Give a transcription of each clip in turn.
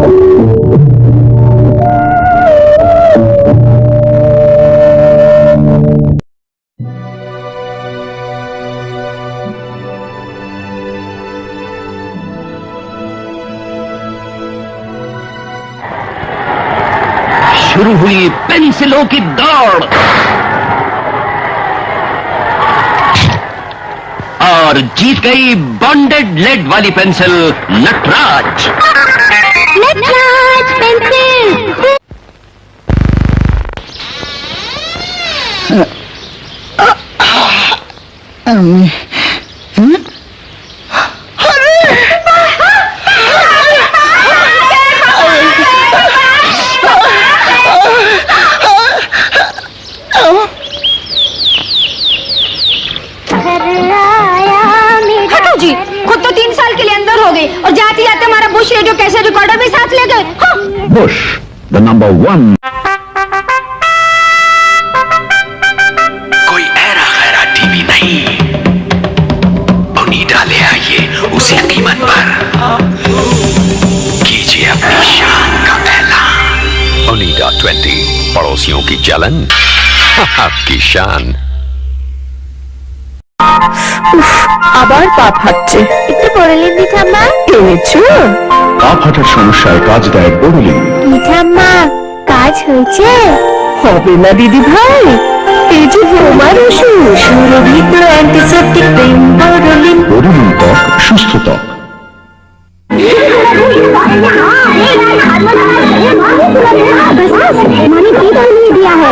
शुरू हुई पेंसिलों की दौड़ और जीत गई बॉन्डेड लेड वाली पेंसिल नटराज। नटराज पेंसिल। खुद तो 3 साल के लिए अंदर हो गई और जाते जाते हमारा बुश रेडियो कैसे रिकॉर्डर भी साथ ले गए। Bush the number 1। कोई ऐरा खैरा टीवी नहीं, ओनिडा ले आइए उसी कीमत पर, कीजिए अपनी शान का ऐलान। ओनिडा 20, पड़ोसियों की जलन आपकी शान। আবার পা ফাটছে, একটু বড়লিন দি ঠাম্মা এনেছো? পা ফাটার সমস্যায় কাজ দেয় বড়লিন। দি ঠাম্মা কাজ হয়েছে? হবে না দিদি ভাই, এই যে হোমার ওষুধ সুরভিত অ্যান্টিসেপটিক ক্রিম বড়লিন। বড়লিন ত্বক, সুস্থ ত্বক। मैंने की दिया है।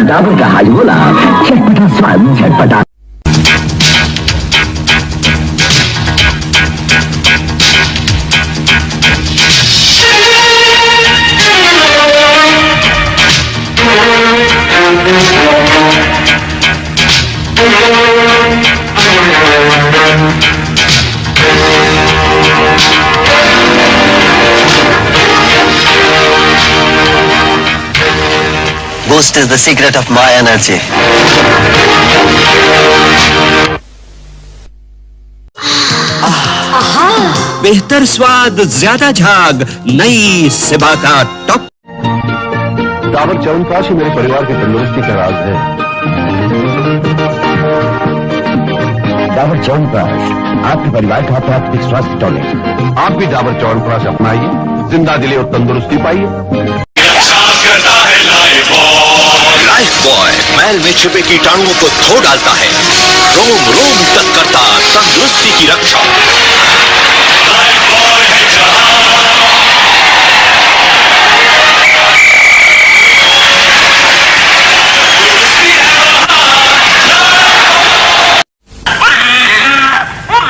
डाबर का हाजमोला, चटपटा स्वाद, झटपटा। Boost is the secret of my energy. बेहतर स्वाद, ज्यादा झाग, नई सिबा का टॉप। डाबर च्यवनप्राश ही मेरे परिवार की तंदुरुस्ती का राज है। डाबर च्यवनप्राश आपके परिवार का प्राथमिक स्वास्थ्य टॉनिक। आप भी डाबर च्यवनप्राश अपनाइए, जिंदा दिली और तंदुरुस्ती पाइए। लाइफ बॉय मैल में छिपे कीटाणुओं को धो डालता है, रोम रोम तक करता तंदुरुस्ती की रक्षा।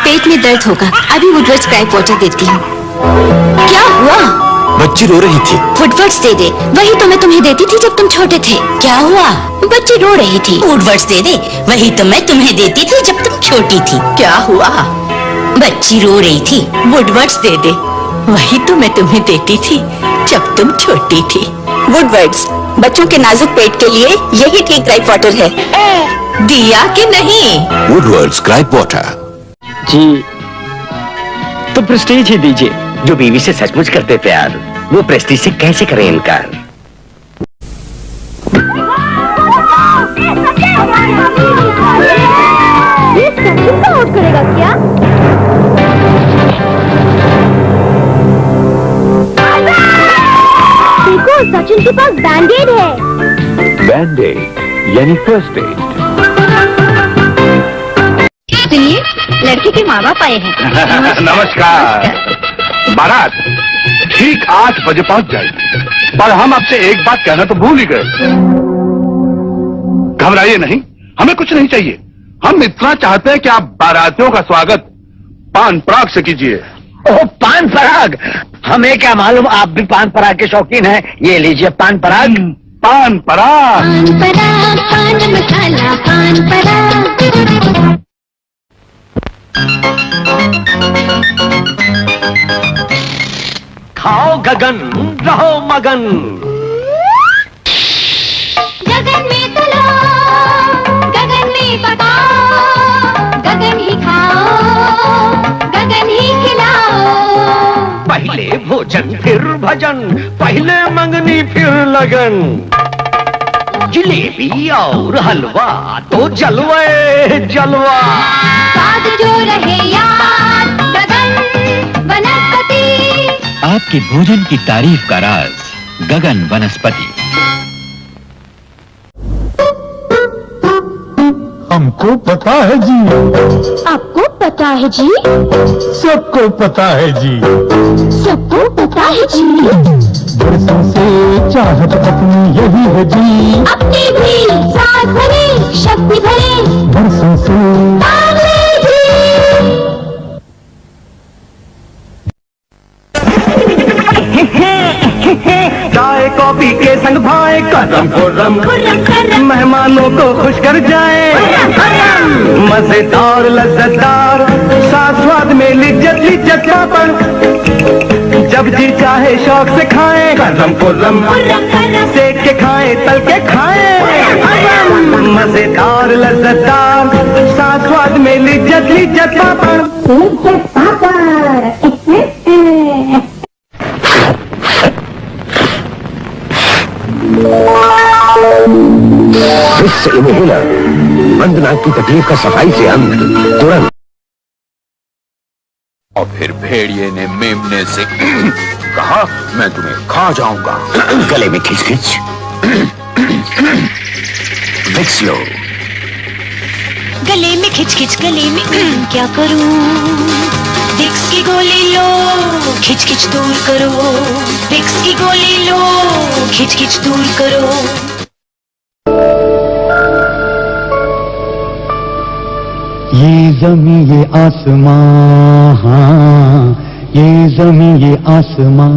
पेट में दर्द होगा, अभी वुडवर्ड्स क्राइप वाटर देती हूँ। क्या हुआ? बच्ची रो रही थी। वुडवर्ड्स दे दे, वही तो मैं तुम्हें देती थी जब तुम छोटे थे। क्या हुआ? बच्ची रो रही थी। वुडवर्ड्स दे दे, वही तो मैं तुम्हें देती थी जब तुम छोटी थी। क्या हुआ? बच्ची रो रही थी। वुडवर्ड्स दे दे, वही तो मैं तुम्हें देती थी जब तुम छोटी थी। वुडवर्ड्स बच्चों के नाजुक पेट के लिए यही ठीक क्राइप वाटर है। दिया कि नहीं? वुडवर्ड्स क्राइप वाटर। जी तो प्रेस्टीज ही दीजिए। जो बीवी से सचमुच करते प्यार, वो प्रेस्टीज से कैसे करें इनकार? करेगा क्या? देखो सचिन के पास बैंडेड है। बैंडेड यानी फर्स्ट एड। सुनिए, लड़के के माँ बाप आए हैं। नमस्कार। बारात ठीक 8 बजे पहुंच जाएगी, पर हम आपसे एक बात कहना तो भूल ही गए। घबराइए नहीं, हमें कुछ नहीं चाहिए। हम इतना चाहते हैं कि आप बारातियों का स्वागत पान पराग से कीजिए। ओह, पान पराग! हमें क्या मालूम आप भी पान पराग के शौकीन हैं। ये लीजिए पान पराग। पान पराग, पान पराग, पान मसाला, पान पराग। खाओ गगन, रहो मगन। गगन में तलो, गगन में पकाओ, गगन ही खाओ, गगन ही खिलाओ। पहले भोजन फिर भजन, पहले मंगनी फिर लगन। जलेबी और हलवा तो जलवे जलवा। स्वाद जो रहे याद, गगन वनस्पति। आपके भोजन की तारीफ का राज गगन वनस्पति। हमको पता है जी, आपको पता है जी, सबको पता है जी, सबको पता है जी। बरसों से चाहत अपनी यही है जी, अपनी भी साथ भरे, शक्ति भरे, बरसों से चाय कॉफी के संग भाए करम खुर्रम, मेहमानों को खुश कर जाए। मजेदार लज्जतदार साथ स्वाद में लिज्जत लिज्जत पापड़, जब जी चाहे शौक से खाएं करम खुर्रम, सेक के खाएं तल के खाएं। मजेदार लज्जतदार साथ स्वाद में लिज्जत लिज्जत पापड़। विक्स इनहेलर, बंद नाक की तकलीफ का सफाई से अंत तुरंत। और फिर भेड़िए ने मेमने से कहा, मैं तुम्हें खा जाऊंगा। गले में खिचखिच, विक्स लो। गले में खिच गले में क्या करूं? विक्स की गोली लो, खिच दूर करो। विक्स की गोली लो, खिच दूर करो। ये जमी ये आसमां, हाँ, ये जमी ये आसमां,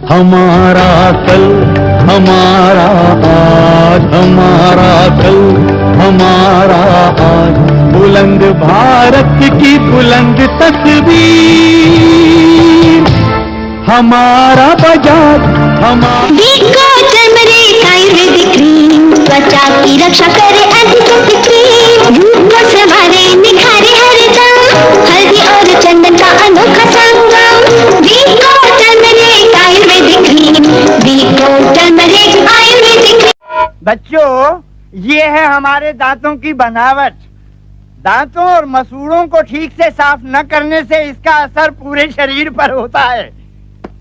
हमारा कल हमारा आज, हमारा कल हमारा आज। बुलंद भारत की बुलंद तस्वीर, हमारा बजाज हमारा। आयुर्वेदिक क्रीम त्वचा की रक्षा करे, एंटीसेप्टिक क्रीम रूप को संवारे, निखारे हर दम। हल्दी और चंदन का अनोखा संगम, वीको टर्मरिक आयुर्वेदिक क्रीम, वीको टर्मरिक आयुर्वेदिक क्रीम। बच्चों, ये है हमारे दांतों की बनावट। दांतों और मसूड़ों को ठीक से साफ न करने से इसका असर पूरे शरीर पर होता है।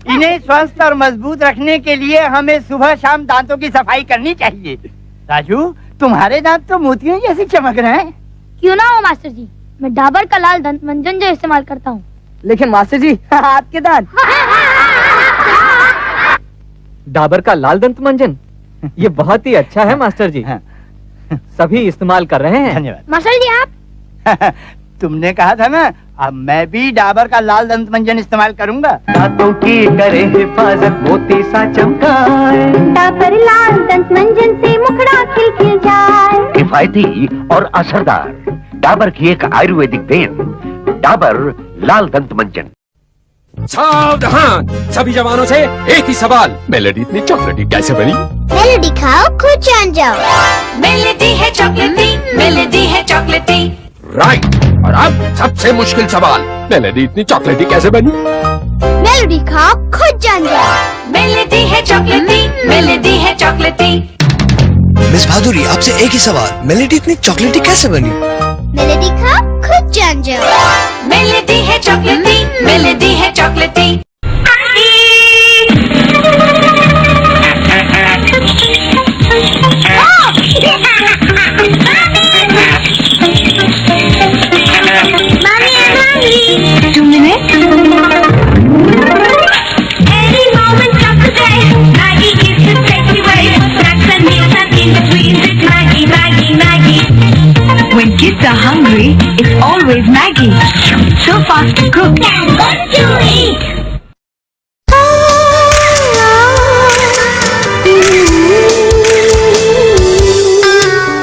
इन्हें स्वस्थ और मजबूत रखने के लिए हमें सुबह शाम दांतों की सफाई करनी चाहिए। राजू, तुम्हारे दांत तो मोतियों जैसे चमक रहे हैं। क्यों ना हो मास्टर जी, मैं डाबर का लाल दंत मंजन जो इस्तेमाल करता हूँ। लेकिन मास्टर जी, आपके दांत। डाबर का लाल दंत मंजन, ये बहुत ही अच्छा है मास्टर जी। सभी इस्तेमाल कर रहे हैं। धन्यवाद मास्टर जी। आप तुमने कहा था ना, अब मैं भी डाबर का लाल दंत मंजन इस्तेमाल करूंगा। दांतों की करे हिफाजत, मोती सा चमकाए। डाबर लाल दंत मंजन से मुखड़ा खिल जाए। किफायती और असरदार डाबर की एक आयुर्वेदिक देन, डाबर लाल दंत मंजन। सावधान, सभी जवानों से एक ही सवाल, मेलेडी इतनी चॉकलेटी कैसे बनी? मेलेडी खाओ, खुद जान जाओ। मेलेडी है चॉकलेटी, मेलेडी है चॉकलेटी। राइट। और अब सबसे मुश्किल सवाल, मेलेडी इतनी चॉकलेटी कैसे बनी? मेलेडी खाओ, खुद जान जाओ। मेलेडी है चॉकलेटी, मेलेडी है चॉकलेटी। मिस भादुरी, आपसे एक ही सवाल, मेलेडी इतनी चॉकलेटी कैसे बनी? मेलेडी खाओ, खुद जान जाओ। मेलेडी है चॉकलेटी, मेलेडी है चॉकलेटी। When kids are hungry, it's always Maggie. So fast to cook. Good to eat.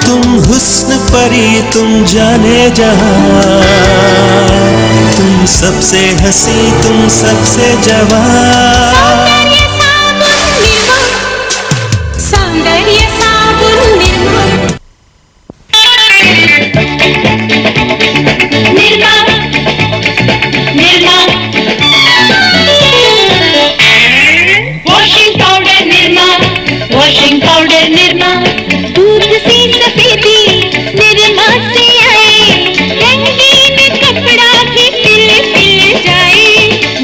तुम हुस्न परी, तुम जाने जहां, तुम तुम सबसे हंसी, तुम सबसे जवान। सौंदर्य साबुन Nirma, Nirma, Nirma, washing powder Nirma, washing powder Nirma, दूध सी सफेदी निर्मा से आए, रंगीन कपड़ा भी खिल खिल जाए,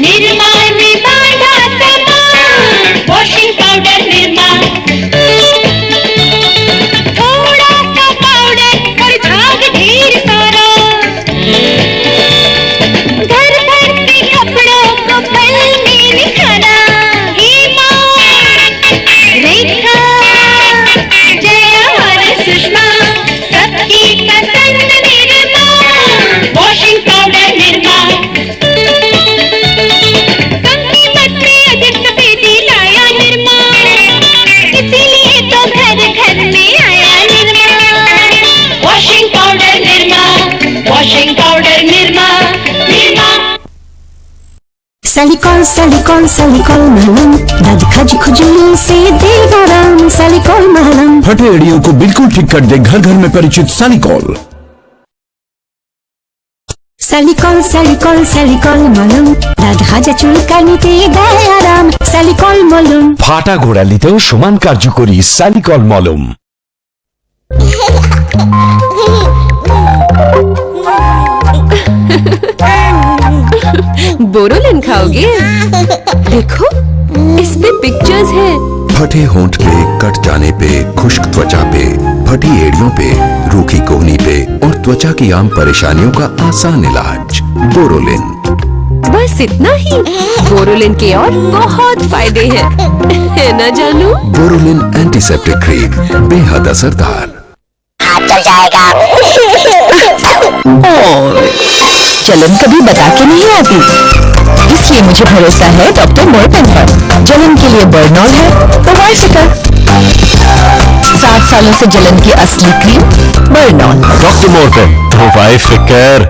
निर्मा ने बांधा सामान, वॉशिंग पाउडर निर्मा। थोड़ा सा पाउडर और झाग ढेर सारा, घर भर के कपड़ों को पल में निखारा, हेमा, रेखा, जया और सुषमा, सबकी पसंद निर्मा, वॉशिंग पाउडर निर्मा। कम कीमत में अधिक सफेदी लाया निर्मा, इसीलिए तो घर घर में आया Nirma, washing powder Nirma, washing powder Nirma, Nirma. Salicol, salicol, salicol malam, दाद खज खुजली से देगा राम, salicol malam। फटे एड़ियों को बिल्कुल ठीक कर दे घर घर में परिचित सालिकॉल। Salicol, salicol, salicol malam, দাদ খাজা চুলকানিতে দেয় আরাম, salicol মলম। ফাটা ঘোড়ালিতেও সমান কার্যকরী সালিকল মলম। बोरोलिन खाओगे? देखो इसमें पिक्चर्स हैं। फटे होंठ पे, कट जाने पे, खुश्क त्वचा पे, फटी एड़ियों पे, रूखी कोहनी पे और त्वचा की आम परेशानियों का आसान इलाज बोरोलिन। बस इतना ही? बोरोलिन के और बहुत फायदे हैं, है ना जानू? बोरोलिन एंटीसेप्टिक क्रीम बेहद असरदार। हाथ चल जाएगा। जलन कभी बता के नहीं आती, इसलिए मुझे भरोसा है डॉक्टर मोर्टन पर। जलन के लिए बर्नॉल है तो वाई फिकर। 7 सालों से जलन की असली क्रीम बर्नॉल। डॉक्टर मोर्टन तो वाई फिकर।